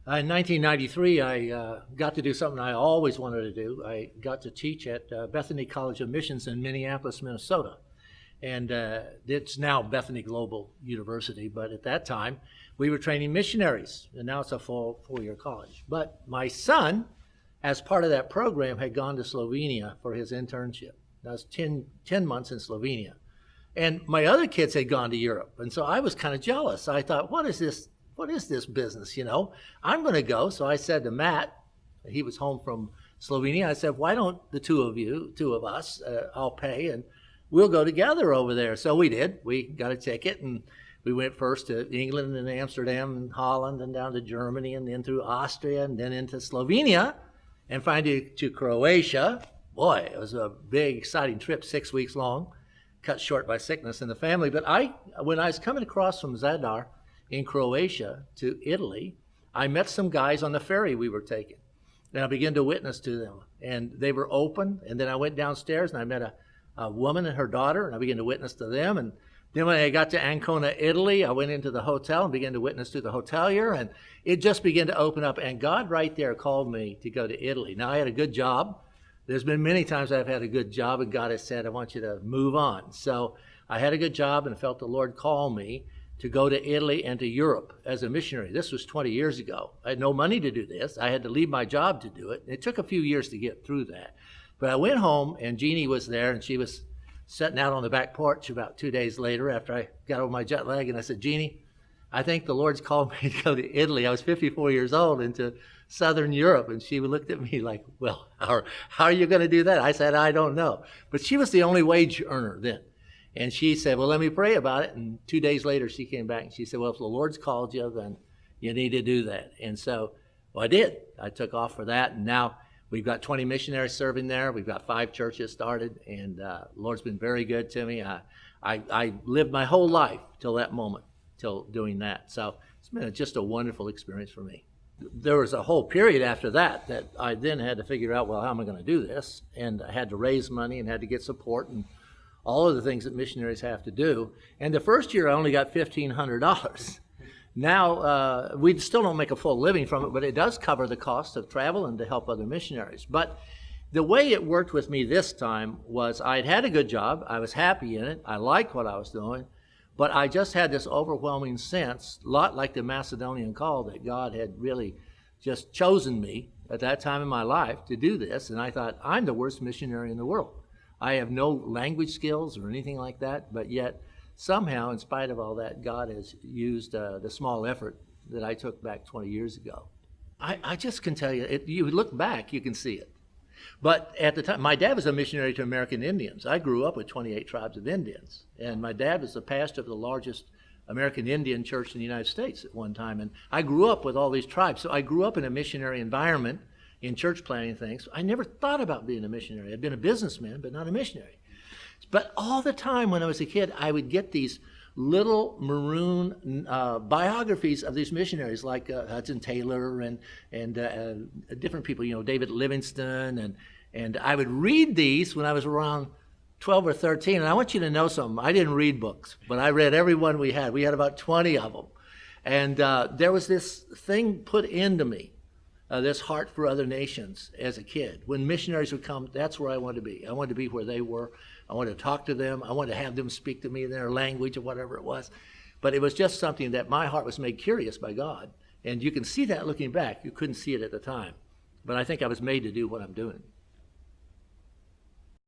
In 1993, I got to do something I always wanted to do. I got to teach at Bethany College of Missions in Minneapolis, Minnesota. And it's now Bethany Global University, but at that time, we were training missionaries, and now it's a full four-year college. But my son, as part of that program, had gone to Slovenia for his internship. That was 10 months in Slovenia. And my other kids had gone to Europe, and so I was kind of jealous. I thought, what is this business, I'm going to go. So I said to Matt, he was home from Slovenia, I said, why don't the two of us, I'll pay, and we'll go together over there. So we did. We got a ticket, and we went first to England and Amsterdam and Holland and down to Germany and then through Austria and then into Slovenia and finally to Croatia. Boy, it was a big, exciting trip, 6 weeks long, cut short by sickness in the family. But when I was coming across from Zadar in Croatia to Italy, I met some guys on the ferry we were taking, and I began to witness to them. And they were open, and then I went downstairs and I met a woman and her daughter, and I began to witness to them. And then when I got to Ancona, Italy, I went into the hotel and began to witness to the hotelier, and it just began to open up. And God right there called me to go to Italy. Now, I had a good job. There's been many times I've had a good job, and God has said, I want you to move on. So I had a good job and felt the Lord call me to go to Italy and to Europe as a missionary. This was 20 years ago. I had no money to do this. I had to leave my job to do it. It took a few years to get through that. But I went home, and Jeannie was there, and she was sitting out on the back porch about 2 days later after I got over my jet lag, and I said, Jeannie, I think the Lord's called me to go to Italy. I was 54 years old, into Southern Europe, and she looked at me like, well, how are you going to do that? I said, I don't know. But she was the only wage earner then. And she said, well, let me pray about it. And 2 days later, she came back, and she said, well, if the Lord's called you, then you need to do that. And so, well, I did. I took off for that, and now we've got 20 missionaries serving there. We've got 5 churches started, and the Lord's been very good to me. I lived my whole life till that moment, till doing that. So it's been just a wonderful experience for me. There was a whole period after that I then had to figure out, well, how am I going to do this? And I had to raise money and had to get support and all of the things that missionaries have to do. And the first year I only got $1,500. Now, we still don't make a full living from it, but it does cover the cost of travel and to help other missionaries. But the way it worked with me this time was I'd had a good job. I was happy in it. I liked what I was doing. But I just had this overwhelming sense, a lot like the Macedonian call, that God had really just chosen me at that time in my life to do this. And I thought, I'm the worst missionary in the world. I have no language skills or anything like that, but yet somehow, in spite of all that, God has used the small effort that I took back 20 years ago. I just can tell you, you look back, you can see it. But at the time, my dad was a missionary to American Indians. I grew up with 28 tribes of Indians, and my dad was the pastor of the largest American Indian church in the United States at one time, and I grew up with all these tribes. So I grew up in a missionary environment in church planting things. I never thought about being a missionary. I'd been a businessman, but not a missionary. But all the time when I was a kid, I would get these little maroon biographies of these missionaries, like Hudson Taylor and different people, David Livingston, and I would read these when I was around 12 or 13. And I want you to know something. I didn't read books, but I read every one we had. We had about 20 of them. And there was this thing put into me, this heart for other nations as a kid. When missionaries would come, that's where I wanted to be. I wanted to be where they were. I wanted to talk to them. I wanted to have them speak to me in their language or whatever it was. But it was just something that my heart was made curious by God. And you can see that looking back. You couldn't see it at the time. But I think I was made to do what I'm doing.